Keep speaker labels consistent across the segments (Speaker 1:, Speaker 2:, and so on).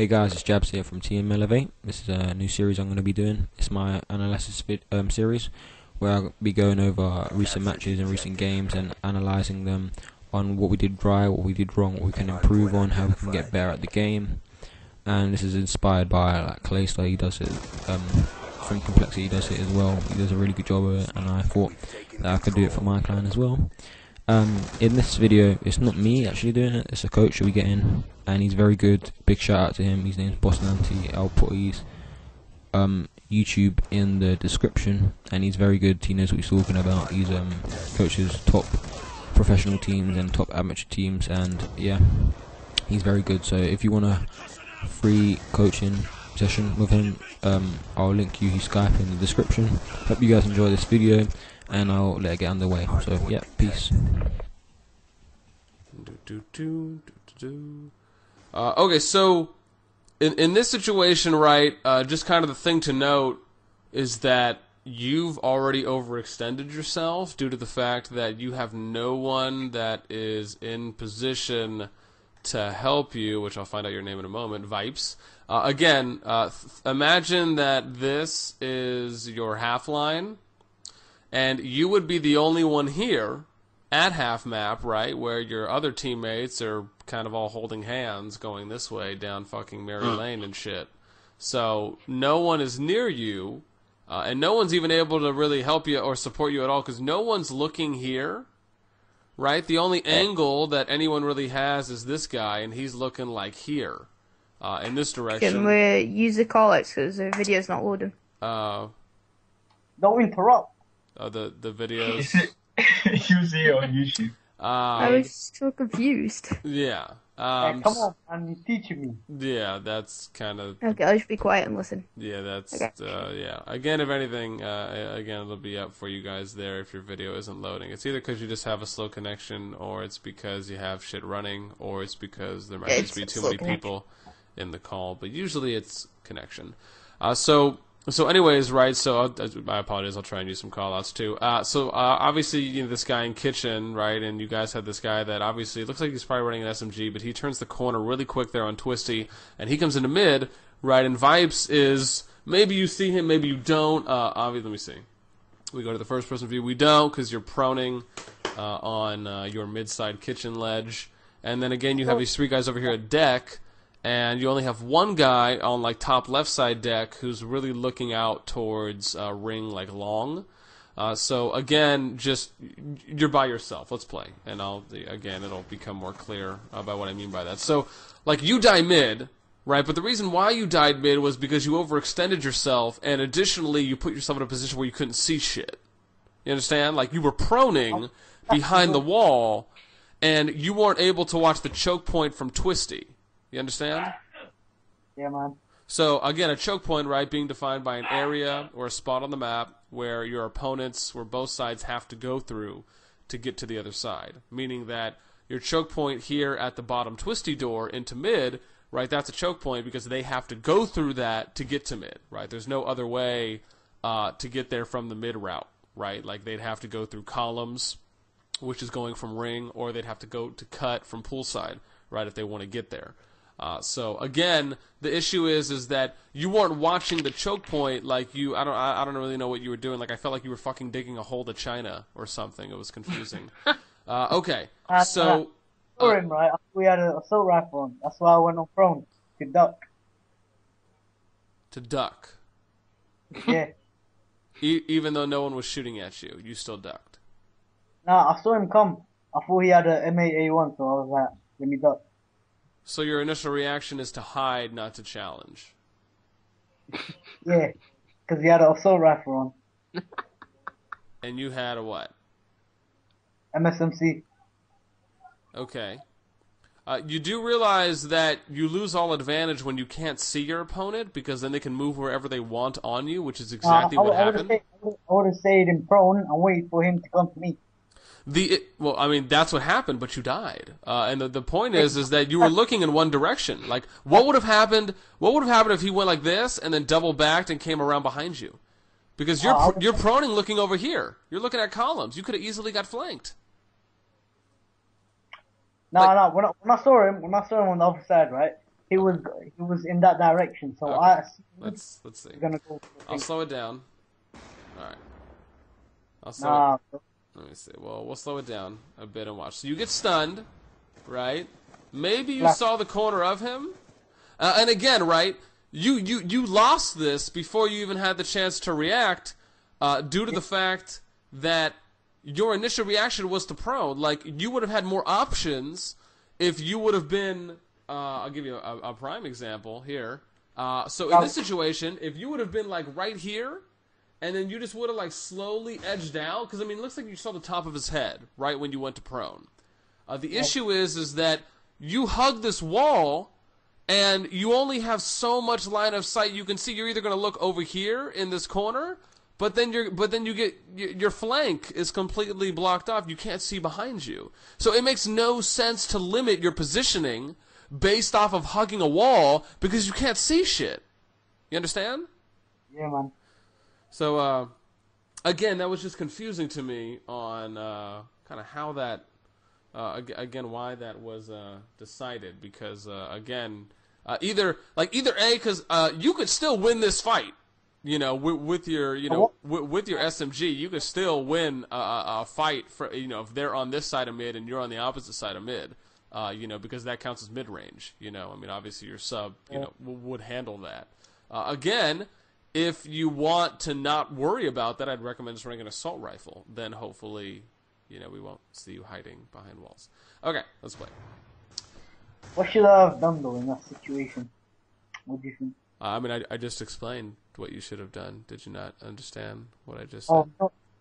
Speaker 1: Hey guys, it's Jabz here from TeamElv8. This is a new series I'm going to be doing. It's my analysis series where I'll be going over recent matches and recent games and analysing them on what we did right, what we did wrong, what we can improve on, how we can get better at the game. And this is inspired by like Casjj. He does it from Complexity, he does it as well. He does a really good job of it, and I thought that I could do it for my clan as well. In this video, it's not me actually doing it, it's a coach that we get in, and he's very good. Big shout out to him. His name's bossnasti. I'll put his YouTube in the description, and he's very good. He knows what he's talking about. He's coaches top professional teams and top amateur teams, and yeah, he's very good. So if you want a free coaching session with him, I'll link you his Skype in the description. Hope you guys enjoy this video, and I'll let it get underway. So yeah, peace.
Speaker 2: Okay, so in this situation, right, just kind of the thing to note is that you've already overextended yourself due to the fact that you have no one that is in position to help you, which I'll find out your name in a moment, Vipes. Again, imagine that this is your half line, and you would be the only one here at half map, right, where your other teammates are kind of all holding hands going this way down fucking Mary Lane and shit. So no one is near you, and no one's even able to really help you or support you at all because no one's looking here, right? The only angle that anyone really has is this guy, and he's looking like here, in this direction.
Speaker 3: Can we use the callouts because the video's not loading?
Speaker 4: Don't interrupt.
Speaker 2: The videos.
Speaker 4: You see it on YouTube.
Speaker 3: I was so confused.
Speaker 2: Yeah.
Speaker 4: Come on, man, you're teaching me.
Speaker 2: Yeah, that's kind of.
Speaker 3: Okay, I'll just be quiet and listen.
Speaker 2: Yeah, that's.
Speaker 3: Okay.
Speaker 2: Yeah. Again, if anything, again, it'll be up for you guys there if your video isn't loading. It's either because you just have a slow connection, or it's because you have shit running, or it's because there might just be too many people in the call. But usually it's connection. So anyways, right, so I apologize, I'll try and use some call-outs too. Obviously, you know, this guy in kitchen, right, and you guys have this guy that obviously, it looks like he's probably running an SMG, but he turns the corner really quick there on Twisty, and he comes into mid, right, and Vipes is, maybe you see him, maybe you don't, obviously, let me see. We go to the first-person view, we don't, because you're proning on your mid-side kitchen ledge, and then again, you have these three guys over here at deck, and you only have one guy on like top left side deck who's really looking out towards ring like long. So again, just you're by yourself. Let's play, and again it'll become more clear about what I mean by that. So like you die mid, right? But the reason why you died mid was because you overextended yourself, and additionally you put yourself in a position where you couldn't see shit. You understand? Like you were proning behind the wall, and you weren't able to watch the choke point from Twisty. You understand?
Speaker 4: Yeah, man.
Speaker 2: So, again, a choke point, right, being defined by an area or a spot on the map where your opponents, where both sides have to go through to get to the other side. Meaning that your choke point here at the bottom Twisty door into mid, right, that's a choke point because they have to go through that to get to mid, right? There's no other way to get there from the mid route, right? Like, they'd have to go through columns, which is going from ring, or they'd have to go to cut from poolside, right, if they want to get there. So again, the issue is that you weren't watching the choke point like you. I don't really know what you were doing. Like I felt like you were fucking digging a hole to China or something. It was confusing. Okay, so.
Speaker 4: Saw him, right? We had an assault rifle on. That's why I went on prone to duck.
Speaker 2: To duck.
Speaker 4: Yeah.
Speaker 2: Even though no one was shooting at you, you still ducked.
Speaker 4: Nah, I saw him come. I thought he had a M8A1, so I was like, let me duck.
Speaker 2: So your initial reaction is to hide, not to challenge.
Speaker 4: Yeah, because he had an assault rifle on.
Speaker 2: And you had a what?
Speaker 4: MSMC.
Speaker 2: Okay. You do realize that you lose all advantage when you can't see your opponent, because then they can move wherever they want on you, which is exactly what happened.
Speaker 4: I would have stayed in prone and wait for him to come to me.
Speaker 2: Well, I mean, that's what happened, but you died. And the point is that you were looking in one direction. Like, what would have happened? What would have happened if he went like this and then double backed and came around behind you? Because you're proning looking over here. You're looking at columns. You could have easily got flanked.
Speaker 4: No. When I saw him on the other side, right? he was in that direction. So
Speaker 2: Okay. Let's see.
Speaker 4: Gonna go
Speaker 2: I'll slow it down. All right. I'll slow
Speaker 4: Nah,
Speaker 2: it. Let me see. Well, we'll slow it down a bit and watch. So you get stunned, right? Maybe you saw the corner of him. And again, right? You lost this before you even had the chance to react, due to the fact that your initial reaction was to prone. Like, you would have had more options if you would have been. I'll give you a prime example here. So in this situation, if you would have been like right here, and then you just would have like slowly edged out, because I mean, it looks like you saw the top of his head right when you went to prone. The issue is that you hug this wall, and you only have so much line of sight. You can see you're either going to look over here in this corner, but then you get your flank is completely blocked off. You can't see behind you. So it makes no sense to limit your positioning based off of hugging a wall because you can't see shit. You understand?
Speaker 4: Yeah, man.
Speaker 2: So again, that was just confusing to me on kind of how that again why that was decided, because again either A, because you could still win this fight, you know, with your with your SMG, you could still win a fight for, you know, if they're on this side of mid and you're on the opposite side of mid, you know, because that counts as mid range. You know, I mean, obviously your sub, you know, would handle that. Again, if you want to not worry about that, I'd recommend just running an assault rifle. Then hopefully, you know, we won't see you hiding behind walls. Okay, let's play.
Speaker 4: What should I have done though in that situation? What do you think?
Speaker 2: I mean, I just explained what you should have done. Did you not understand what I just said?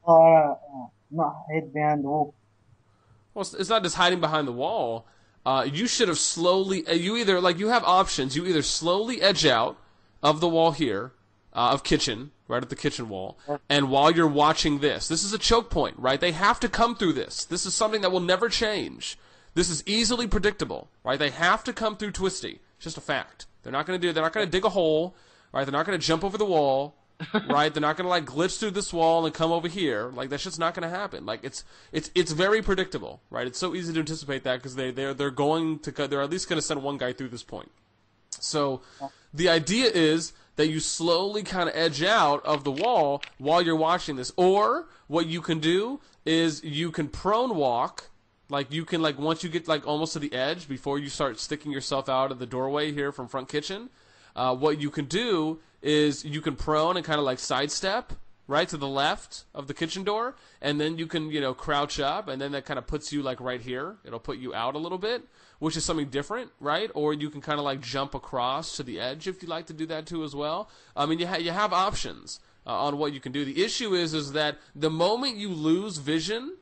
Speaker 4: Not hid behind the wall.
Speaker 2: Well, it's not just hiding behind the wall. You should have slowly. You either, like, you have options. You either slowly edge out of the wall here, of kitchen, right at the kitchen wall, and while you're watching this is a choke point, right? They have to come through this. This is something that will never change. This is easily predictable, right? They have to come through Twisty. It's just a fact. They're not going to dig a hole, right? They're not going to jump over the wall, right? They're not going to like glitch through this wall and come over here. Like, that's just not going to happen. Like, it's very predictable, right? It's so easy to anticipate that because they're going to, they're at least going to send one guy through this point. So the idea is that you slowly kind of edge out of the wall while you're watching this. Or what you can do is you can prone walk. Like, you can, like, once you get, like, almost to the edge, before you start sticking yourself out of the doorway here from front kitchen, what you can do is you can prone and kind of, like, sidestep, right, to the left of the kitchen door, and then you can, you know, crouch up, and then that kind of puts you, like, right here. It'll put you out a little bit, which is something different, right? Or you can kind of, like, jump across to the edge if you like to do that, too, as well. I mean, you have options on what you can do. The issue is that the moment you lose vision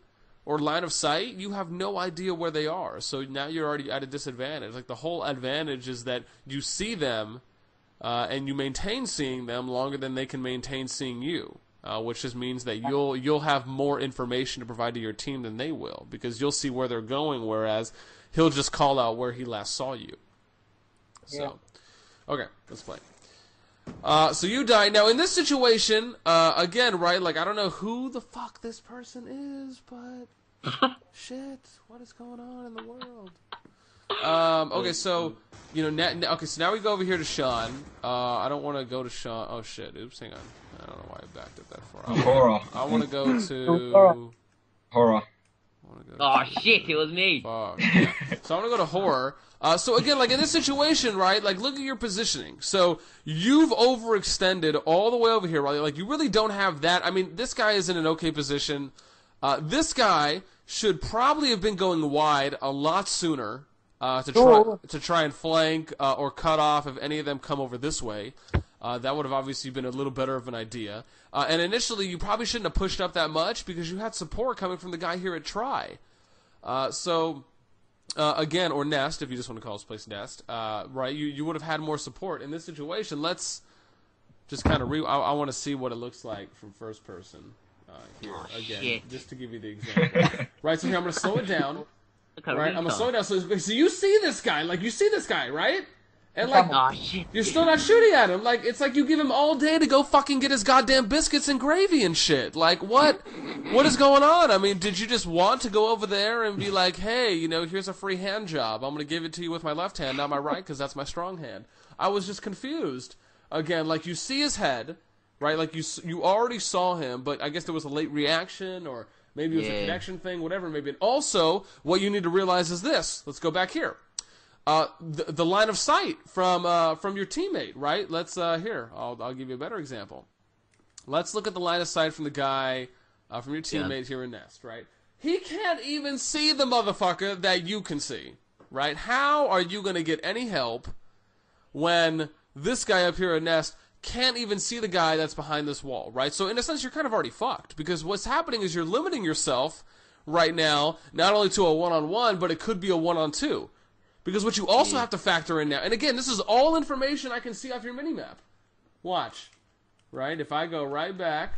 Speaker 2: or line of sight, you have no idea where they are. So now you're already at a disadvantage. Like, the whole advantage is that you see them, and you maintain seeing them longer than they can maintain seeing you, which just means that you'll have more information to provide to your team than they will, because you'll see where they're going, whereas he'll just call out where he last saw you. So, okay, let's play. So you die. Now, in this situation, again, right, like, I don't know who the fuck this person is, but shit, what is going on in the world? Okay, so, you know, okay, so now we go over here to Sean. I don't want to go to Sean. Oh, shit, oops, hang on. I don't know why I backed it that far.
Speaker 5: Horror.
Speaker 2: I want to go to...
Speaker 5: Horror.
Speaker 6: Oh, shit, it was me.
Speaker 2: Fuck, yeah. So I want to go to horror. So again, like, in this situation, right, like, look at your positioning. So you've overextended all the way over here, right? Like, you really don't have that. I mean, this guy is in an okay position. This guy should probably have been going wide a lot sooner to try and flank or cut off if any of them come over this way. That would have obviously been a little better of an idea. And initially, you probably shouldn't have pushed up that much because you had support coming from the guy here at Try. Again, or Nest, if you just want to call this place Nest, right, you would have had more support. In this situation, let's just kind of I want to see what it looks like from first person here. Again,
Speaker 6: shit.
Speaker 2: Just to give you the example. Right, so here I'm going to slow it down. Right, I'm going to slow it down. So you see this guy, like, you see this guy, right? And like,
Speaker 6: Oh shit.
Speaker 2: you're still not shooting at him. Like, it's like you give him all day to go fucking get his goddamn biscuits and gravy and shit. Like, what is going on? I mean, did you just want to go over there and be like, hey, you know, here's a free hand job. I'm going to give it to you with my left hand, not my right, because that's my strong hand. I was just confused. Again, like, you see his head, right? Like, you already saw him, but I guess there was a late reaction, or maybe it was a connection thing, whatever it may be. And also, what you need to realize is this. Let's go back here. The line of sight from your teammate, right? Let's here. I'll give you a better example. Let's look at the line of sight from the guy from your teammate here in Nest, right? He can't even see the motherfucker that you can see, right? How are you gonna get any help when this guy up here in Nest can't even see the guy that's behind this wall, right? So in a sense, you're kind of already fucked, because what's happening is you're limiting yourself right now, not only to a one-on-one, but it could be a one-on-two. Because what you also have to factor in now, and again, this is all information I can see off your minimap. Watch, right? If I go right back,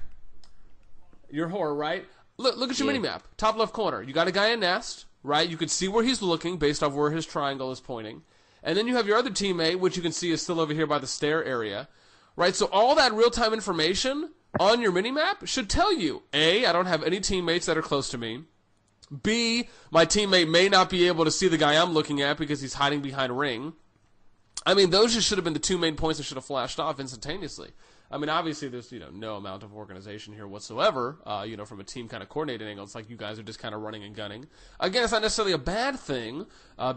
Speaker 2: your horror, right? Look at your minimap, top left corner. You got a guy in Nest, right? You can see where he's looking based off where his triangle is pointing. And then you have your other teammate, which you can see is still over here by the stair area, right? So all that real-time information on your minimap should tell you, A, I don't have any teammates that are close to me. B, my teammate may not be able to see the guy I'm looking at because he's hiding behind a ring. I mean, those just should have been the 2 main points that should have flashed off instantaneously. I mean, obviously, there's, you know, no amount of organization here whatsoever, you know, from a team kind of coordinated angle. It's like you guys are just kind of running and gunning. Again, it's not necessarily a bad thing,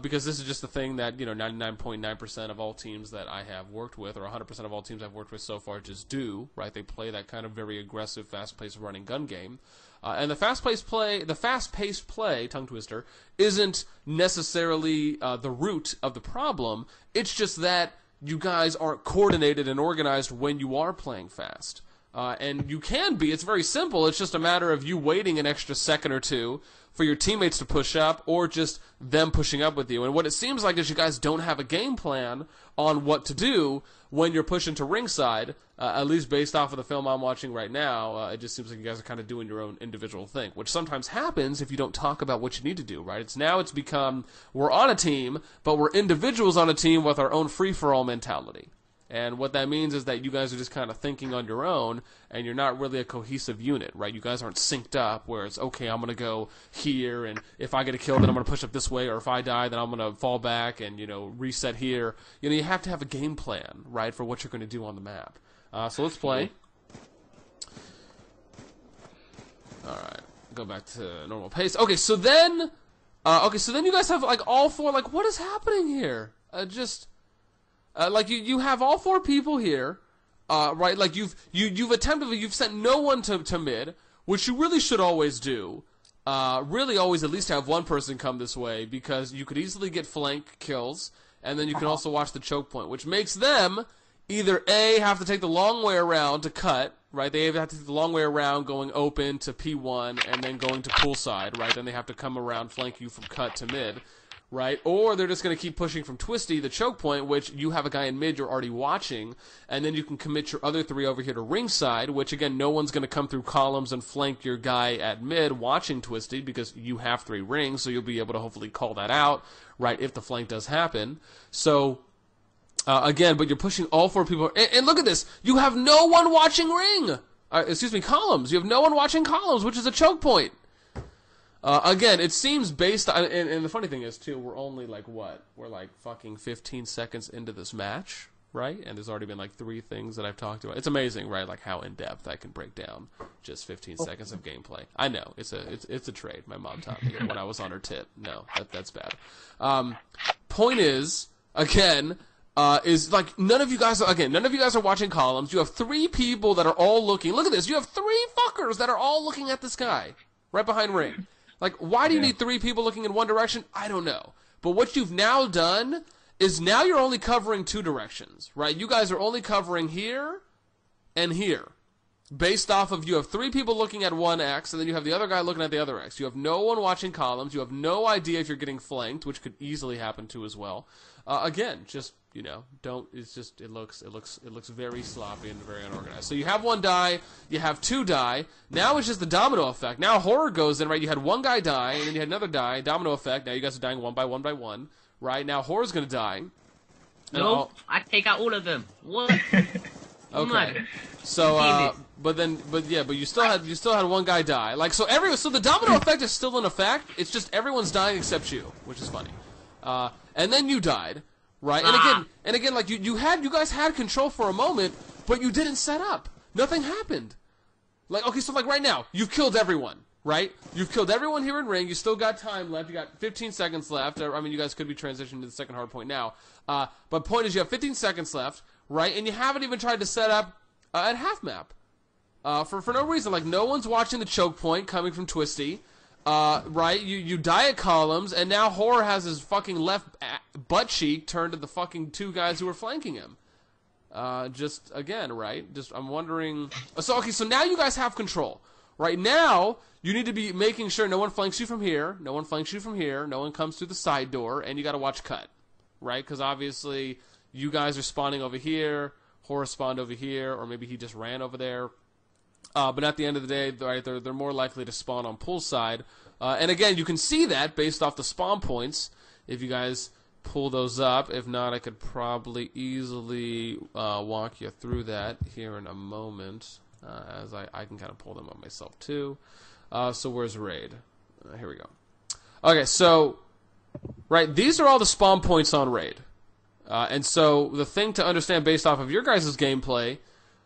Speaker 2: because this is just the thing that, you know, 99.9% of all teams that I have worked with, or 100% of all teams I've worked with so far just do, right? They play that kind of very aggressive, fast-paced running gun game. And the fast-paced play, tongue twister, isn't necessarily the root of the problem. It's just that you guys aren't coordinated and organized when you are playing fast. And you can be. It's very simple. It's just a matter of you waiting an extra second or two for your teammates to push up, or just them pushing up with you. And what it seems like is you guys don't have a game plan on what to do when you're pushing to ringside, at least based off of the film I'm watching right now. It just seems like you guys are kind of doing your own individual thing, which sometimes happens if you don't talk about what you need to do, right? It's become, we're on a team, but we're individuals on a team with our own free-for-all mentality. And what that means is that you guys are just kind of thinking on your own, and you're not really a cohesive unit, right? You guys aren't synced up, where it's, okay, I'm going to go here, and if I get a kill, then I'm going to push up this way, or if I die, then I'm going to fall back and, you know, reset here. You know, you have to have a game plan, right, for what you're going to do on the map. So let's play. Alright, go back to normal pace. Okay, so then you guys have, like, all four, like, what is happening here? Like you have all four people here, right? Like you've sent no one to mid, which you really should always do. Really always at least have one person come this way, because you could easily get flank kills, and then you can also watch the choke point, which makes them either A, have to take the long way around to cut, right? They have to take the long way around going open to P1 and then going to poolside, right? Then they have to come around, flank you from cut to mid. Right? Or they're just going to keep pushing from Twisty, the choke point, which you have a guy in mid you're already watching, and then you can commit your other three over here to ringside, which, again, no one's going to come through columns and flank your guy at mid watching Twisty, because you have 3 rings, so you'll be able to hopefully call that out, right, if the flank does happen. So, again, but you're pushing all 4 people. And look at this. You have no one watching columns. You have no one watching columns, which is a choke point. Again, it seems based on, and the funny thing is, too, we're only, like, what? We're, like, fucking 15 seconds into this match, right? And there's already been, like, 3 things that I've talked about. It's amazing, right, like, how in-depth I can break down just 15 seconds of gameplay. I know, it's a trade. My mom taught me when I was on her tit. No, that's bad. Point is, again, is, like, none of you guys are watching columns. You have 3 people that are all looking. Look at this. You have 3 fuckers that are all looking at this guy right behind ring. Like, why do you need 3 people looking in one direction? I don't know. But what you've now done is now you're only covering 2 directions, right? You guys are only covering here and here. Based off of, you have 3 people looking at one X, and then you have the other guy looking at the other X. You have no one watching columns. You have no idea if you're getting flanked, which could easily happen too as well. Again, just, you know, it looks very sloppy and very unorganized. So you have 1 die, you have 2 die. Now it's just the domino effect. Now horror goes in, right? You had 1 guy die, and then you had another die, domino effect. Now you guys are dying one by one, right? Now horror's gonna die.
Speaker 6: No, I take out all of them. What?
Speaker 2: Okay. So, but you still had one guy die. Like, so the domino effect is still in effect. It's just everyone's dying except you, which is funny. And then you died, right? And again, like you guys had control for a moment, but you didn't set up. Nothing happened. Like, okay, so like right now, you've killed everyone, right? You've killed everyone here in ring. You still got time left. You got 15 seconds left. I mean, you guys could be transitioning to the second hard point now. But point is, you have 15 seconds left, right? And you haven't even tried to set up at half map. For no reason. Like, no one's watching the choke point coming from Twisty. Right? You die at columns, and now Horror has his fucking left butt cheek turned to the fucking two guys who were flanking him. Just, again, right? I'm wondering... So now you guys have control. Right now, you need to be making sure no one flanks you from here, no one flanks you from here, no one comes through the side door, and you gotta watch cut. Right? Because obviously, you guys are spawning over here, Horror spawned over here, or maybe he just ran over there. But at the end of the day, right, they're more likely to spawn on poolside. And again, you can see that based off the spawn points, if you guys pull those up. If not, I could probably easily walk you through that here in a moment, as I can kind of pull them up myself too. So where's raid? Here we go. Okay, so right, these are all the spawn points on raid. And so the thing to understand based off of your guys' gameplay,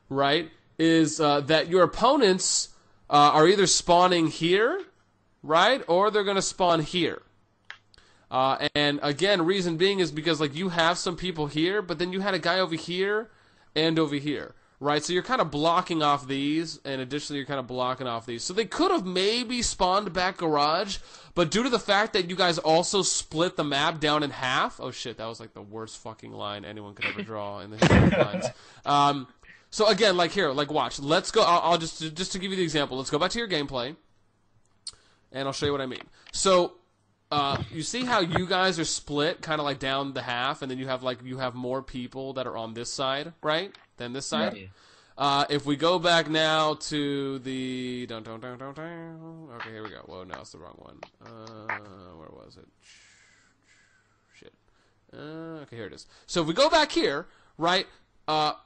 Speaker 2: right, is that your opponents are either spawning here, right, or they're going to spawn here. And again, reason being is because like you have some people here, but then you had a guy over here and over here, right? So you're kind of blocking off these, and additionally you're kind of blocking off these. So they could have maybe spawned back garage, but due to the fact that you guys also split the map down in half, oh shit, that was like the worst fucking line anyone could ever draw in the history of lines. So again, like here, like watch. Let's go. I'll just to give you the example. Let's go back to your gameplay, and I'll show you what I mean. So you see how you guys are split, kind of like down the half, and then you have more people that are on this side, right, than this side. Yeah. If we go back now to the okay, here we go. Whoa, no, it's the wrong one. Where was it? Shit. Okay, here it is. So if we go back here, right.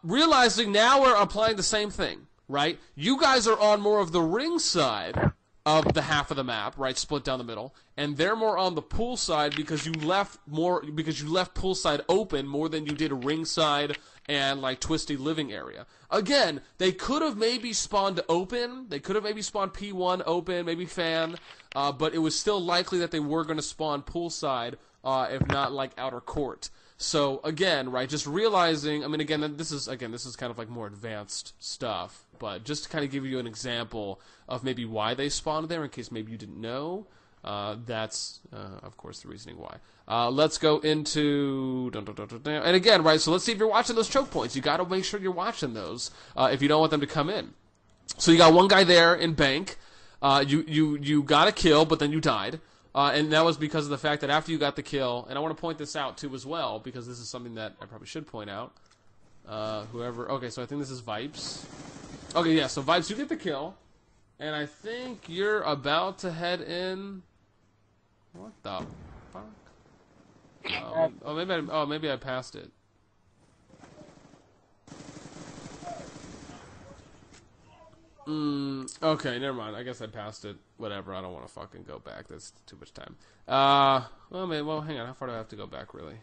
Speaker 2: Realizing now we're applying the same thing, right? You guys are on more of the ring side of the half of the map, right? Split down the middle, and they're more on the pool side because you left pool side open more than you did ring side and like Twisty living area. Again, they could have maybe spawned open. They could have maybe spawned P1 open, maybe fan, but it was still likely that they were going to spawn pool side, if not like outer court. So again, right, just realizing, I mean, again, this is kind of like more advanced stuff, but just to kind of give you an example of maybe why they spawned there in case maybe you didn't know, that's, of course, the reasoning why. Let's go into, and again, right, so let's see if you're watching those choke points. You gotta make sure you're watching those, if you don't want them to come in. So you got one guy there in bank, you got a kill, but then you died. And that was because of the fact that after you got the kill, and I want to point this out too as well, because this is something that I probably should point out. Okay, so I think this is Vipes. Okay, yeah, so Vipes, you get the kill, and I think you're about to head in. What the fuck? Maybe I passed it. Okay, never mind. I guess I passed it. Whatever, I don't want to fucking go back. That's too much time. Well, hang on. How far do I have to go back, really?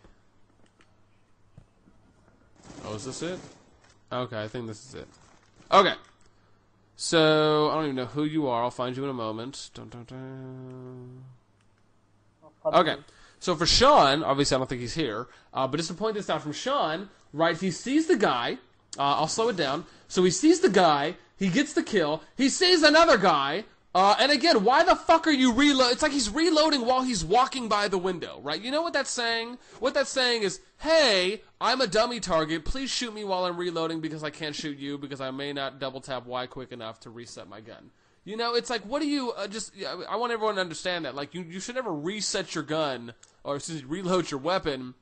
Speaker 2: Oh, is this it? Okay, I think this is it. Okay. So, I don't even know who you are. I'll find you in a moment. Okay. So for Sean, obviously I don't think he's here, but just to point this out from Sean, right, he sees the guy. I'll slow it down. So he sees the guy. He gets the kill. He sees another guy. And again, why the fuck are you reload? It's like he's reloading while he's walking by the window, right? You know what that's saying? What that's saying is, hey, I'm a dummy target. Please shoot me while I'm reloading because I can't shoot you because I may not double tap Y quick enough to reset my gun. You know, it's like, what do you I want everyone to understand that. Like, you should never reset your gun or reload your weapon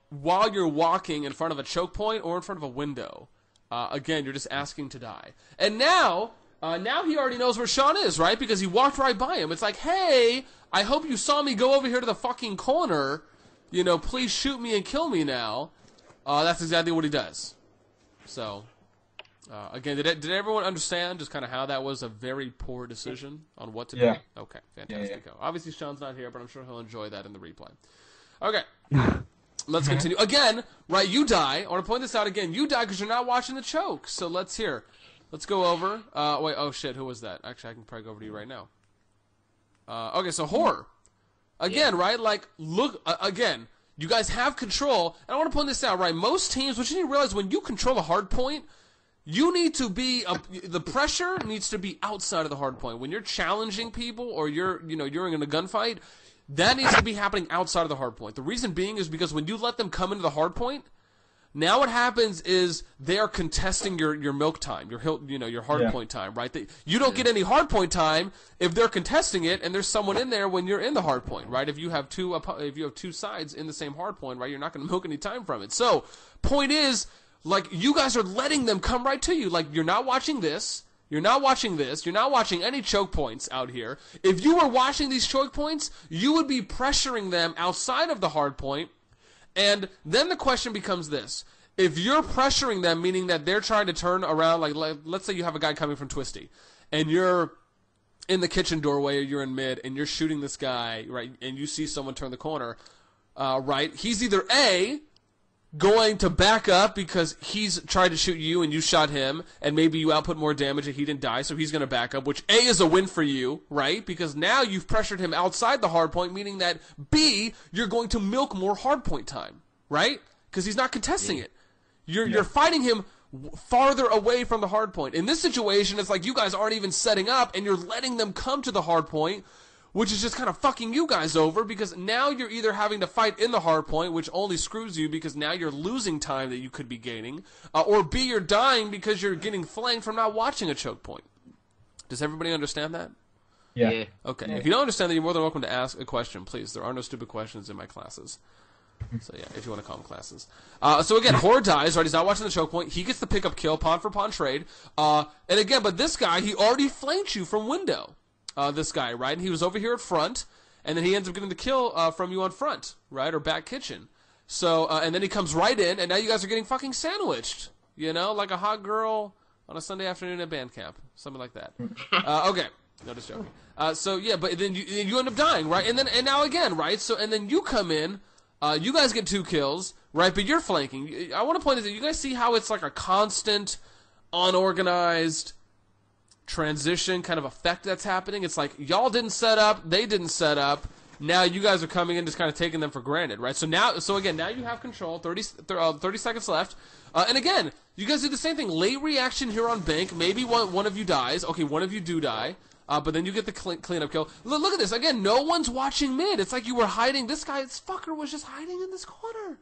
Speaker 2: while you're walking in front of a choke point or in front of a window. Again, you're just asking to die. And now he already knows where Sean is, right? Because he walked right by him. It's like, hey, I hope you saw me go over here to the fucking corner you know, please shoot me and kill me now, that's exactly what he does. So, again, did everyone understand just kind of how that was a very poor decision on what to do? Okay, fantastic. Yeah. Obviously, Sean's not here, but I'm sure he'll enjoy that in the replay. Okay, let's continue. Again, right, you die. I want to point this out again. You die because you're not watching the choke. So let's go over. Wait, oh shit, who was that? Actually, I can probably go over to you right now. Okay, so horror. Again, right, like, look, again, you guys have control. And I want to point this out, right? Most teams, what you need to realize, when you control a hard point, you need to be, the pressure needs to be outside of the hard point. When you're challenging people or you're in a gunfight, that needs to be happening outside of the hard point. The reason being is because when you let them come into the hard point, now what happens is they are contesting your milk time, your hard point time, right? You don't get any hard point time if they're contesting it and there's someone in there when you're in the hard point, right? If you have two sides in the same hard point, right, you're not going to milk any time from it. So, point is, like, you guys are letting them come right to you. Like, you're not watching this. You're not watching this. You're not watching any choke points out here. If you were watching these choke points, you would be pressuring them outside of the hard point. And then the question becomes this. If you're pressuring them, meaning that they're trying to turn around, like let's say you have a guy coming from Twisty, and you're in the kitchen doorway or you're in mid, and you're shooting this guy, right, and you see someone turn the corner, right, he's either A, going to back up because he's tried to shoot you and you shot him, and maybe you output more damage and he didn't die, so he's going to back up, which A is a win for you, right? Because now you've pressured him outside the hard point, meaning that B, you're going to milk more hard point time, right? Because he's not contesting it. You're fighting him farther away from the hard point. In this situation, it's like you guys aren't even setting up and you're letting them come to the hard point, which is just kind of fucking you guys over because now you're either having to fight in the hard point, which only screws you because now you're losing time that you could be gaining, or B, you're dying because you're getting flanked from not watching a choke point. Does everybody understand that?
Speaker 5: Yeah.
Speaker 2: Okay. Yeah. If you don't understand that, you're more than welcome to ask a question, please. There are no stupid questions in my classes. So yeah, if you want to call them classes. So again, Horror dies, right? He's not watching the choke point. He gets the pickup kill, pawn for pawn trade. And again, but this guy, he already flanked you from window. This guy, right? And he was over here at front, and then he ends up getting the kill from you on front, right? Or back kitchen. So, and then he comes right in, and now you guys are getting fucking sandwiched. You know, like a hot girl on a Sunday afternoon at band camp. Something like that. Okay. No, just joking. So yeah, but then you end up dying, right? And now again, right? So, and then you come in, you guys get 2 kills, right? But you're flanking. I want to point out that you guys see how it's like a constant, unorganized transition kind of effect that's happening. It's like y'all didn't set up, they didn't set up. Now you guys are coming in just kind of taking them for granted, right? So again, now you have control. 30 seconds left. And again, you guys do the same thing. Late reaction here on bank. Maybe one of you dies. Okay, one of you do die. But then you get the cleanup kill. Look at this. Again, no one's watching mid. It's like you were hiding. This fucker was just hiding in this corner.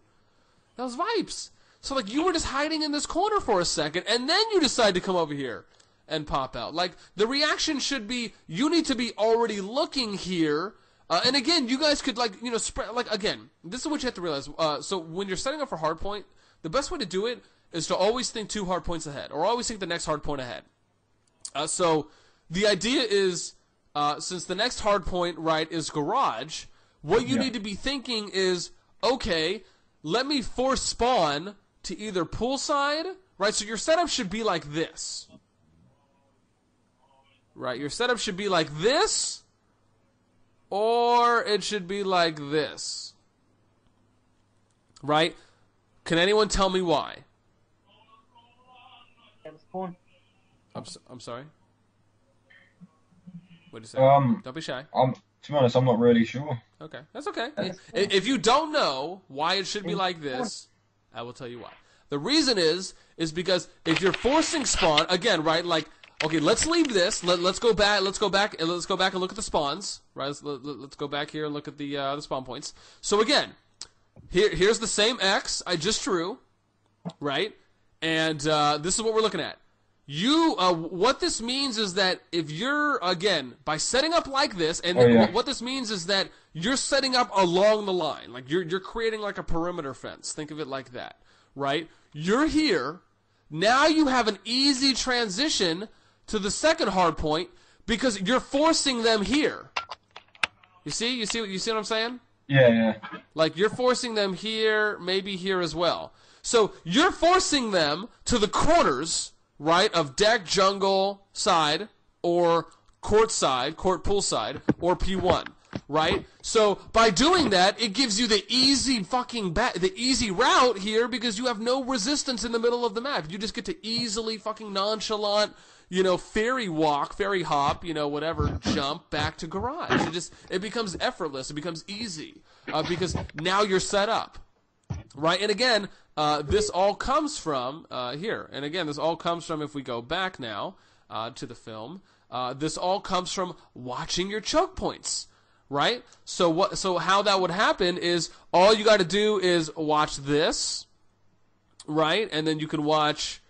Speaker 2: That was Vipes. So, like, you were just hiding in this corner for a second, and then you decide to come over here and pop out. Like, the reaction should be, you need to be already looking here. And again, you guys could, like, you know, spread, like, again, this is what you have to realize. So when you're setting up for hardpoint, the best way to do it is to always think 2 hardpoints ahead, or always think the next hardpoint ahead. So the idea is, since the next hardpoint, right, is garage, what you need to be thinking is, okay, let me force spawn to either poolside, right? So your setup should be like this. Right, your setup should be like this, or it should be like this. Right? Can anyone tell me why? I'm sorry? What did you say? Don't be shy.
Speaker 5: To be honest, I'm not really sure.
Speaker 2: Okay, that's okay. If you don't know why it should be like this, I will tell you why. The reason is because if you're forcing spawn, again, right, like, okay, let's leave this. Let's go back and look at the spawns. Right? Let's go back here and look at the spawn points. So again, here's the same X I just drew, right? And this is what we're looking at. What this means is that if you're, again, by setting up like this, and what this means is that you're setting up along the line, like you're creating like a perimeter fence. Think of it like that, right? You're here. Now you have an easy transition to the second hard point because you're forcing them here. You see what I'm saying?
Speaker 5: Yeah.
Speaker 2: Like, you're forcing them here, maybe here as well. So, you're forcing them to the corners, right, of deck, jungle, side, or court side, court pool side, or P1, right? So, by doing that, it gives you the easy the easy route here because you have no resistance in the middle of the map. You just get to easily fucking nonchalant, fairy walk, fairy hop, whatever, jump back to garage. It becomes effortless. It becomes easy because now you're set up, right? And again, this all comes from here. And again, this all comes from, if we go back now to the film, this all comes from watching your choke points, right? So how that would happen is all you got to do is watch this, right? And then you can watch.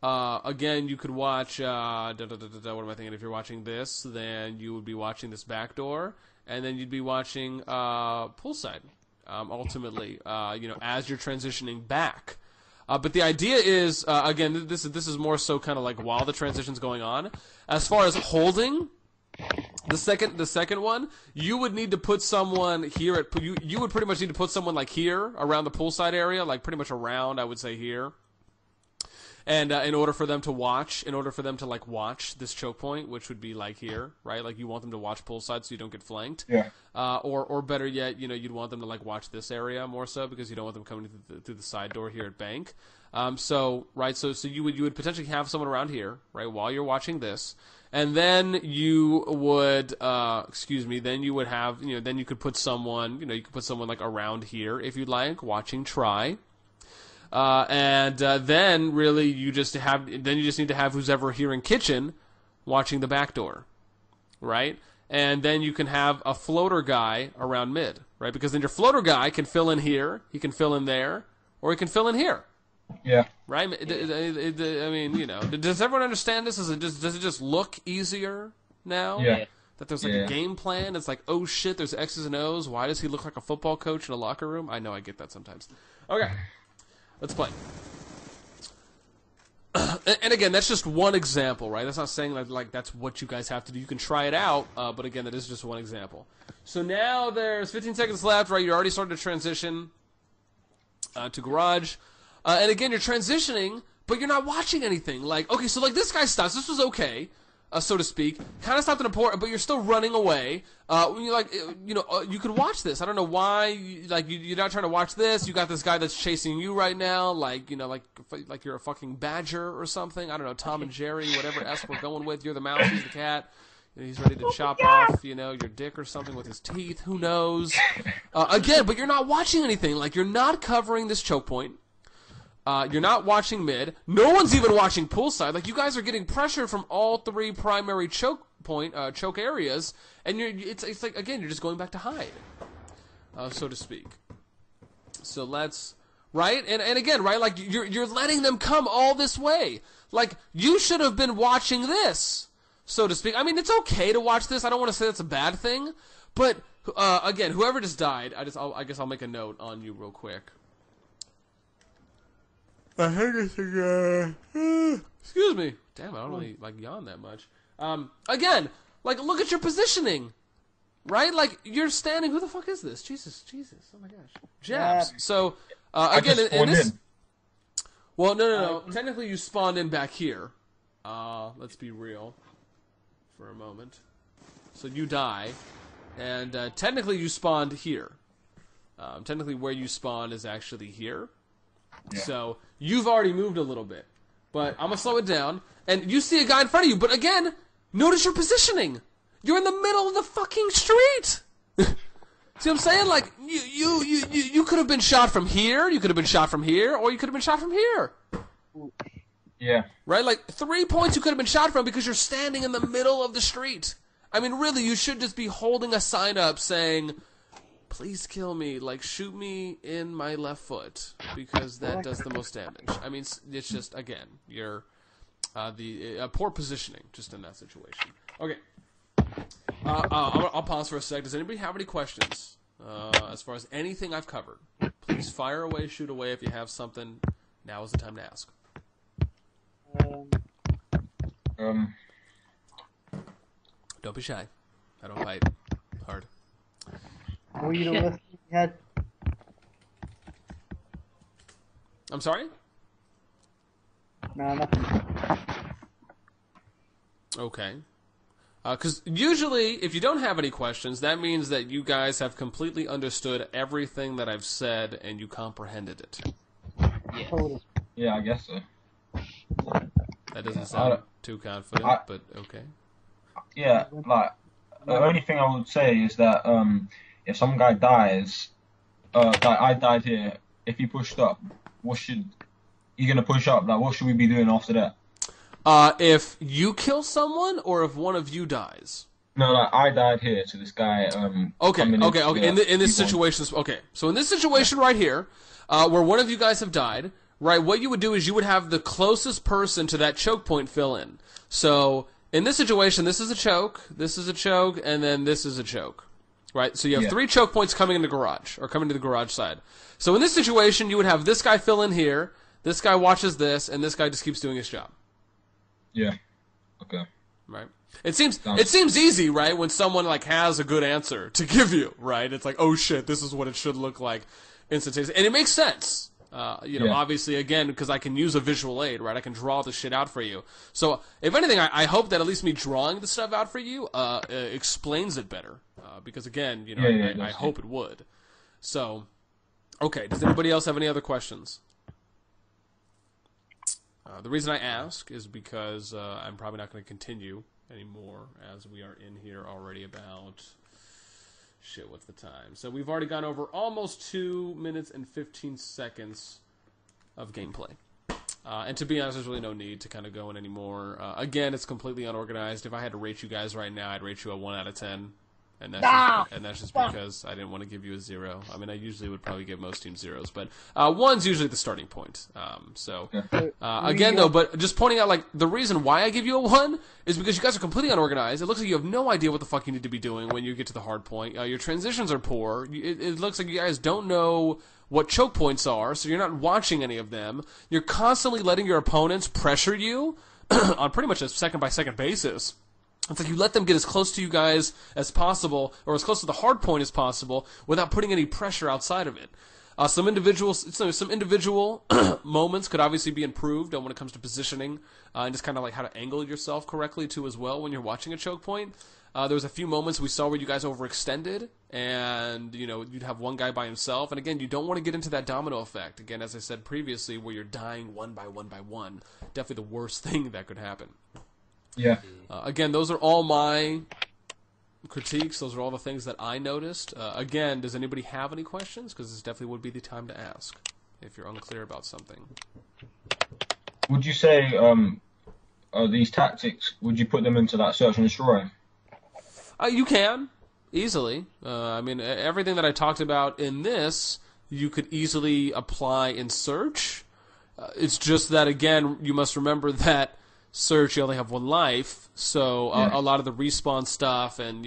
Speaker 2: Again, you could watch, what am I thinking? If you're watching this, then you would be watching this back door, and then you'd be watching, poolside, ultimately, as you're transitioning back. But the idea is, again, this is more so kind of like while the transition's going on. As far as holding, the second one, you would need to put someone here you would pretty much need to put someone like here, around the poolside area, like pretty much around, I would say here. And in order for them to watch this choke point, which would be like here, right? Like you want them to watch poolside so you don't get flanked.
Speaker 5: Yeah.
Speaker 2: Or better yet, you'd want them to like watch this area more so because you don't want them coming through the side door here at bank. So you would potentially have someone around here, right, while you're watching this, and then you would then you would have then you could put someone like around here if you'd like watching try. Then really you just need to have who's ever here in kitchen watching the back door, right? And then you can have a floater guy around mid, right? Because then your floater guy can fill in here, he can fill in there, or he can fill in here.
Speaker 5: Yeah.
Speaker 2: Right? I mean, does everyone understand this? Does it just look easier now?
Speaker 5: Yeah.
Speaker 2: That there's like a game plan? It's like, oh shit, there's X's and O's. Why does he look like a football coach in a locker room? I know, I get that sometimes. Okay. Let's play. And again, that's just one example, right? That's not saying like that's what you guys have to do. You can try it out, but again, that is just one example. So now there's 15 seconds left, right? You're already starting to transition to garage. And again, you're transitioning, but you're not watching anything. Like, okay, so like this guy stops. This was okay. So to speak, kind of stopped in a port, but you're still running away. You could watch this. I don't know why. You're not trying to watch this. You got this guy that's chasing you right now, like you're a fucking badger or something. I don't know, Tom and Jerry, whatever S we're going with. You're the mouse, he's the cat. He's ready to chop off, your dick or something with his teeth. Who knows? Again, but you're not watching anything. Like you're not covering this choke point. You're not watching mid. No one's even watching poolside. Like you guys are getting pressure from all three primary choke areas, and it's like again you're just going back to hide, so to speak. So let's and again like you're letting them come all this way. Like you should have been watching this, so to speak. I mean it's okay to watch this. I don't want to say that's a bad thing, but again whoever just died, I guess I'll make a note on you real quick. I heard this again. Excuse me. Damn, I don't really yawn that much. Again, look at your positioning, right? Like you're standing. Who the fuck is this? Jesus. Oh my gosh. Jabz. So again, in this. Well, no. Technically, you spawned in back here. Let's be real, for a moment. So you die, and technically you spawned here. Technically, where you spawned is actually here. Yeah. So you've already moved a little bit, but I'm gonna slow it down. And you see a guy in front of you, but again, notice your positioning. You're in the middle of the fucking street. See what I'm saying? Like you could have been shot from here. You could have been shot from here, or you could have been shot from here.
Speaker 5: Yeah.
Speaker 2: Right? Like 3 points you could have been shot from because you're standing in the middle of the street. I mean, really, you should just be holding a sign up saying, please kill me, like shoot me in my left foot because that does the most damage. I mean, it's just again, you're poor positioning just in that situation. Okay, I'll pause for a sec. Does anybody have any questions as far as anything I've covered? Please fire away, shoot away. If you have something, now is the time to ask. Don't be shy. I don't bite hard.
Speaker 4: Were you listening Yeah.
Speaker 2: I'm sorry?
Speaker 4: No, nothing.
Speaker 2: Okay. Because usually, if you don't have any questions, that means that you guys have completely understood everything that I've said and you comprehended it.
Speaker 6: Yes.
Speaker 5: Yeah, I guess so.
Speaker 2: That doesn't sound too confident, but okay.
Speaker 5: Yeah, like, the only thing I would say is that if some guy dies, like I died here, if he pushed up, you're gonna push up, like what should we be doing after that?
Speaker 2: If you kill someone, or if one of you dies?
Speaker 5: No, like I died here, so this guy
Speaker 2: Okay. In this situation, okay. So in this situation right here, where one of you guys have died, right? What you would do is you would have the closest person to that choke point fill in. So in this situation, this is a choke, and then this is a choke, right? So you have 3 choke points coming in the garage, or coming to the garage side. So in this situation, you would have this guy fill in here, this guy watches this, and this guy just keeps doing his job.
Speaker 5: Yeah. Okay.
Speaker 2: Right. It seems easy, right? When someone like has a good answer to give you, right? It's like, oh shit, this is what it should look like instantaneously, and it makes sense. Obviously, again, because I can use a visual aid, right? I can draw the shit out for you. So, if anything, I hope that at least me drawing the stuff out for you explains it better. Because again, I hope it would. So, okay. Does anybody else have any other questions? The reason I ask is because I'm probably not going to continue anymore, as we are in here already about... Shit, what's the time? So we've already gone over almost 2 minutes and 15 seconds of gameplay. And to be honest, there's really no need to kind of go in anymore. Again, it's completely unorganized. If I had to rate you guys right now, I'd rate you a 1 out of 10. And that's just because I didn't want to give you a 0. I mean, I usually would probably give most teams 0s, but 1's usually the starting point. Again, though, but just pointing out, like, the reason why I give you a 1 is because you guys are completely unorganized. It looks like you have no idea what the fuck you need to be doing when you get to the hard point. Your transitions are poor. It looks like you guys don't know what choke points are, so you're not watching any of them. You're constantly letting your opponents pressure you on pretty much a second-by-second basis. It's like you let them get as close to you guys as possible, or as close to the hard point as possible, without putting any pressure outside of it. Some individual moments could obviously be improved when it comes to positioning, and just kind of like how to angle yourself correctly too as well when you're watching a choke point. There was a few moments we saw where you guys overextended, and you'd have one guy by himself, and again, you don't want to get into that domino effect. Again, as I said previously, where you're dying one by one. Definitely the worst thing that could happen.
Speaker 5: Yeah.
Speaker 2: Again, those are all my critiques. Those are all the things that I noticed. Again, does anybody have any questions? Because this definitely would be the time to ask if you're unclear about something.
Speaker 5: Would you say these tactics, would you put them into that search and destroy?
Speaker 2: You can, easily. I mean, everything that I talked about in this, you could easily apply in search. It's just that, again, you must remember that search, you only have 1 life, so a lot of the respawn stuff and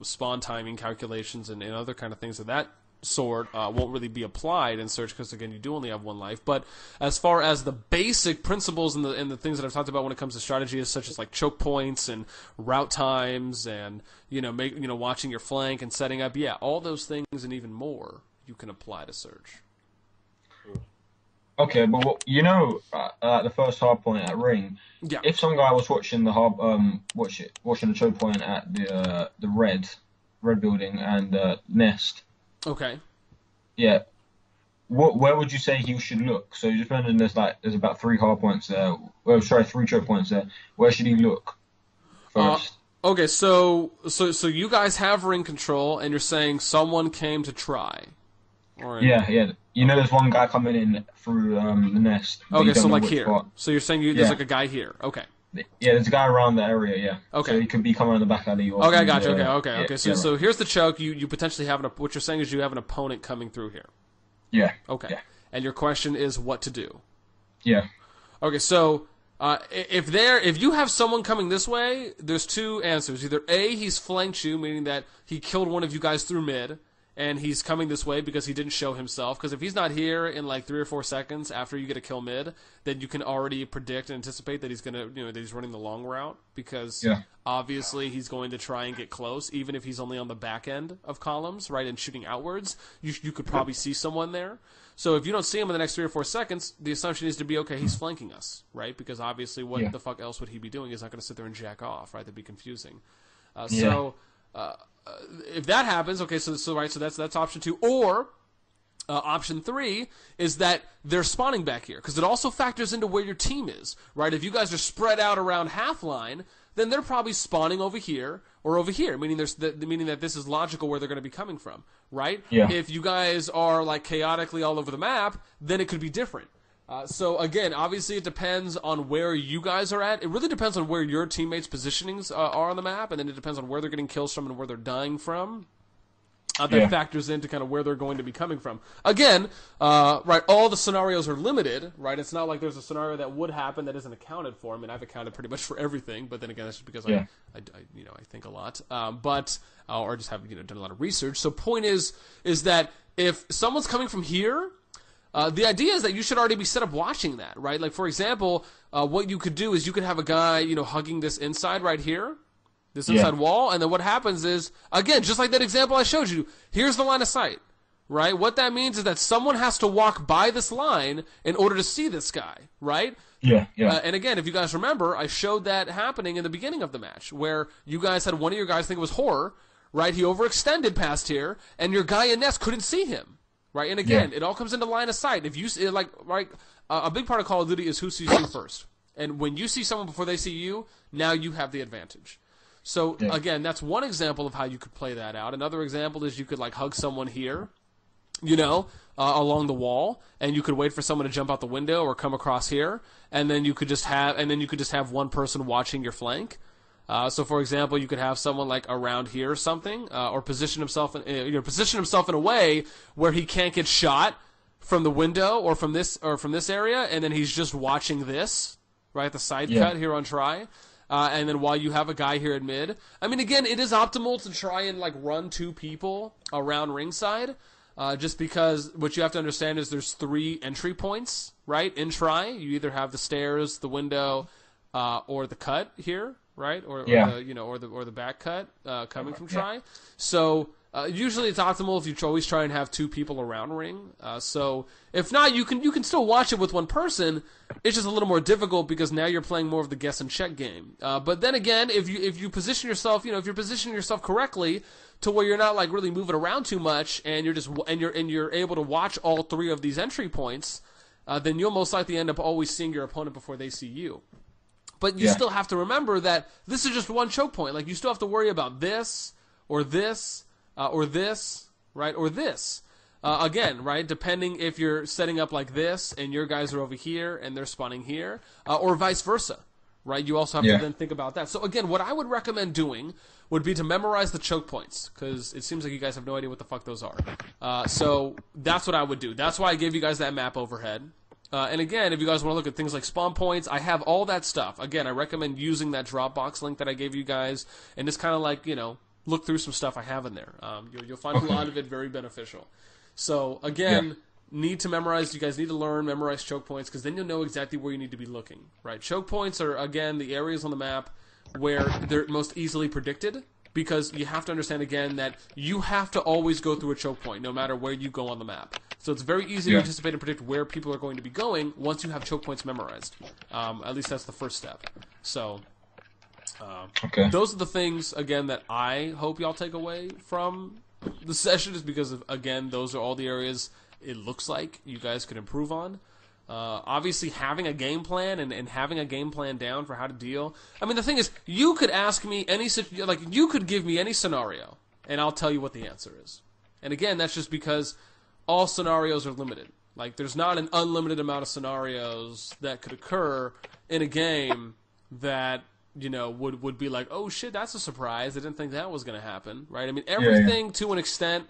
Speaker 2: spawn timing calculations and other kind of things of that sort won't really be applied in search because again you do only have 1 life. But as far as the basic principles and the things that I've talked about when it comes to strategy, such as like choke points and route times and watching your flank and setting up, all those things and even more you can apply to search.
Speaker 5: Okay, but the first hard point at Ring, if some guy was watching the watching the choke point at the red building and Nest.
Speaker 2: Okay.
Speaker 5: Yeah. Where would you say he should look? So you're just there's about 3 hard points there. Well, sorry, 3 choke points there. Where should he look first?
Speaker 2: Okay, so you guys have Ring control, and you're saying someone came to try.
Speaker 5: Yeah. There's one guy coming in through the Nest.
Speaker 2: Okay, so like here. Spot. So you're saying there's like a guy here. Okay.
Speaker 5: Yeah, there's a guy around the area, yeah.
Speaker 2: Okay.
Speaker 5: So he could be coming on the back alley. Or
Speaker 2: okay, gotcha. Okay. So here's the choke. You potentially have what you're saying is you have an opponent coming through here.
Speaker 5: Yeah.
Speaker 2: Okay.
Speaker 5: Yeah.
Speaker 2: And your question is what to do.
Speaker 5: Yeah.
Speaker 2: Okay, so if you have someone coming this way, there's 2 answers. Either A, he's flanked you, meaning that he killed one of you guys through mid, and he's coming this way because he didn't show himself. Because if he's not here in like 3 or 4 seconds after you get a kill mid, then you can already predict and anticipate that he's gonna, that he's running the long route, because obviously he's going to try and get close, even if he's only on the back end of columns, right, and shooting outwards. You could probably see someone there. So if you don't see him in the next 3 or 4 seconds, the assumption is to be, okay, he's flanking us, right? Because obviously, what the fuck else would he be doing? He's not going to sit there and jack off, right? That'd be confusing. If that happens, okay, so that's option 2. Or option 3 is that they're spawning back here, because it also factors into where your team is, right? If you guys are spread out around half line, then they're probably spawning over here or over here, meaning that this is logical where they're going to be coming from, right?
Speaker 5: Yeah.
Speaker 2: If you guys are like chaotically all over the map, then it could be different. So again, obviously it depends on where you guys are at. It really depends on where your teammates' positionings are on the map, and then it depends on where they're getting kills from and where they're dying from. That factors into kind of where they're going to be coming from. Again, right, all the scenarios are limited, right? It's not like there's a scenario that would happen that isn't accounted for. I mean, I've accounted pretty much for everything, but then again, that's just because I think a lot, or just have done a lot of research. So point is that if someone's coming from here, the idea is that you should already be set up watching that, right? Like, for example, what you could do is you could have a guy, hugging this inside right here, this inside wall, and then what happens is, again, just like that example I showed you, here's the line of sight, right? What that means is that someone has to walk by this line in order to see this guy, right?
Speaker 5: Yeah.
Speaker 2: And again, if you guys remember, I showed that happening in the beginning of the match, where you guys had one of your guys think it was Horror, right? He overextended past here, and your guy in Nest couldn't see him. Right, and again, it all comes into line of sight. If you see, a big part of Call of Duty is who sees you first. And when you see someone before they see you, now you have the advantage. So again, that's one example of how you could play that out. Another example is you could hug someone here, along the wall, and you could wait for someone to jump out the window or come across here, and then you could just have one person watching your flank. So, for example, you could have someone around here or something, or position himself in a way where he can't get shot from the window or from this area, and then he's just watching this, right, the side cut here on try, and then while you have a guy here at mid. I mean, again, it is optimal to try and run 2 people around ringside, just because what you have to understand is there's 3 entry points, right, in try. You either have the stairs, the window, or the cut here. Right, or the back cut coming from try. So usually it's optimal if you always try and have 2 people around ring. So if not, you can still watch it with 1 person. It's just a little more difficult because now you're playing more of the guess and check game. But then again, if you position yourself, if you're positioning yourself correctly to where you're not really moving around too much, and you're able to watch all 3 of these entry points, then you'll most likely end up always seeing your opponent before they see you. But you still have to remember that this is just 1 choke point. You still have to worry about this, or this, or this, right, or this. Again, right, depending if you're setting up like this, and your guys are over here, and they're spawning here, or vice versa, right? You also have to then think about that. So again, what I would recommend doing would be to memorize the choke points, because it seems like you guys have no idea what the fuck those are. So that's what I would do. That's why I gave you guys that map overhead. And again, if you guys want to look at things like spawn points, I have all that stuff. Again, I recommend using that Dropbox link that I gave you guys, and just kind of look through some stuff I have in there. You'll find a lot of it very beneficial. So again, need to memorize. You guys need to memorize choke points, because then you'll know exactly where you need to be looking. Right? Choke points are, again, the areas on the map where they're most easily predicted, because you have to understand again that you have to always go through a choke point no matter where you go on the map. So it's very easy to anticipate and predict where people are going to be going once you have choke points memorized. At least that's the first step. So those are the things, again, that I hope y'all take away from the session, is because, again, those are all the areas it looks like you guys could improve on. Obviously, having a game plan and having a game plan down for how to deal. I mean, the thing is, you could ask me you could give me any scenario, and I'll tell you what the answer is. And again, that's just because all scenarios are limited. There's not an unlimited amount of scenarios that could occur in a game that, would be like, oh shit, that's a surprise. I didn't think that was going to happen, right? I mean, everything to an extent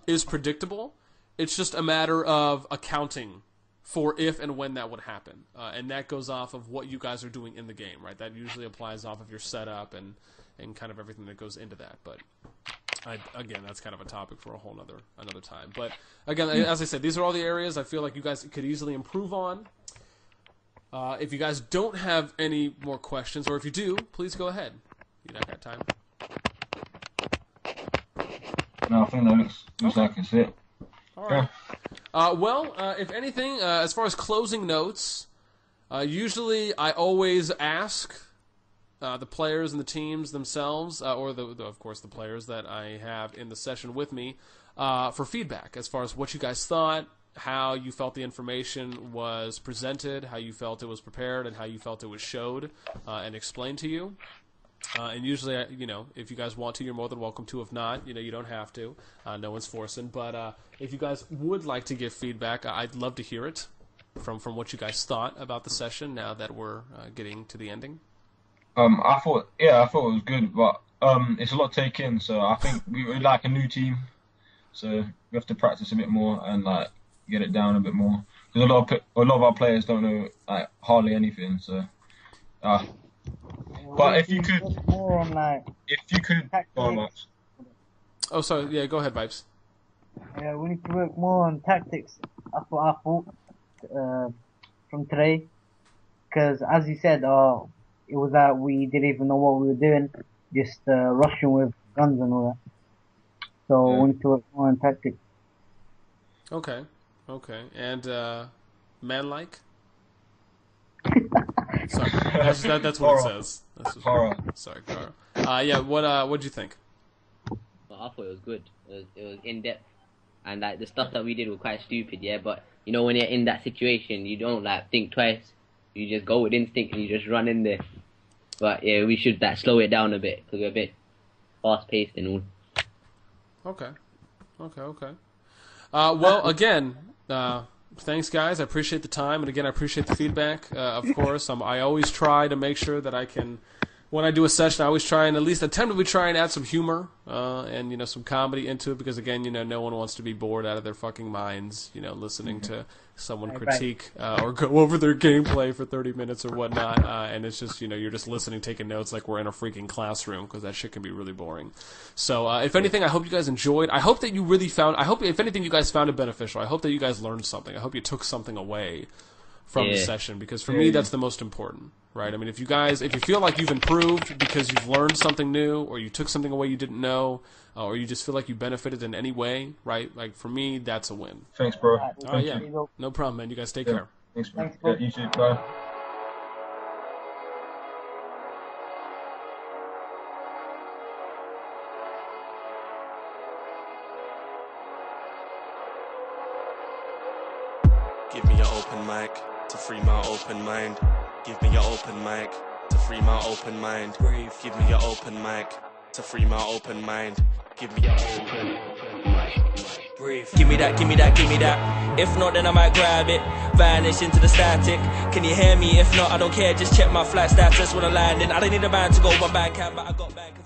Speaker 2: is predictable. It's just a matter of accounting for if and when that would happen. And that goes off of what you guys are doing in the game, right? That usually applies off of your setup and kind of everything that goes into that. But again, that's kind of a topic for a whole another time. But again, as I said, these are all the areas I feel like you guys could easily improve on. If you guys don't have any more questions, or if you do, please go ahead. You know, I got time.
Speaker 5: No, I think that looks like it's it.
Speaker 2: All right. Well, if anything, as far as closing notes, usually I always ask the players and the teams themselves, or of course the players that I have in the session with me, for feedback as far as what you guys thought, how you felt the information was presented, how you felt it was prepared, and how you felt it was showed and explained to you. And usually, you know, if you guys want to, you're more than welcome to. If not, you know, you don't have to. No one's forcing. But if you guys would like to give feedback, I'd love to hear it from what you guys thought about the session now that we're getting to the ending.
Speaker 5: I thought it was good, but it's a lot to take in. So I think we're like a new team, so we have to practice a bit more and like get it down a bit more. Because a lot of our players don't know like hardly anything. So. But if you could,
Speaker 4: more on like,
Speaker 2: Oh, sorry. Yeah, go ahead, Vibes.
Speaker 4: Yeah, we need to work more on tactics. That's what I thought from today. Because as you said, it was that we didn't even know what we were doing, just rushing with guns and all that. So we need to work more on tactics.
Speaker 2: Okay. And man-like. Sorry, that's what it says. Sorry, Carl. Yeah, what'd you think?
Speaker 6: Well, I thought it was good. It was in depth, and like the stuff that we did was quite stupid, yeah. But you know, when you're in that situation, you don't like think twice. You just go with instinct and you just run in there. But yeah, we should slow it down a bit because we're a bit fast paced and all.
Speaker 2: Okay. Well, again. Thanks, guys. I appreciate the time, and again, I appreciate the feedback. Of course, I always try to make sure that I can, when I do a session, I always try and at least attempt to try and add some humor and, you know, some comedy into it, because again, you know, no one wants to be bored out of their fucking minds, you know, listening to someone critique or go over their gameplay for 30 minutes or whatnot, and it's just, you know, you're just listening, taking notes like we're in a freaking classroom, because that shit can be really boring. So, if anything, I hope you guys enjoyed. I hope that you really I hope, if anything, you guys found it beneficial. I hope that you guys learned something. I hope you took something away from the session, because for me, that's the most important, right? I mean, if you feel like you've improved because you've learned something new, or you took something away you didn't know, or you just feel like you benefited in any way, right? Like, for me, that's a win.
Speaker 5: Thanks, bro.
Speaker 2: Yeah. No problem, man. You guys take care.
Speaker 5: Thanks, bro. Yeah, you too. Bye.
Speaker 7: Give me your open mic to free my open mind. Give me your open mic to free my open mind. Give me your open mic to free my open mind. Give me your open mic. Breathe. Give me that, give me that, give me that. If not, then I might grab it. Vanish into the static. Can you hear me? If not, I don't care. Just check my flight status when I landing. I don't need a man to go one back, but I got back.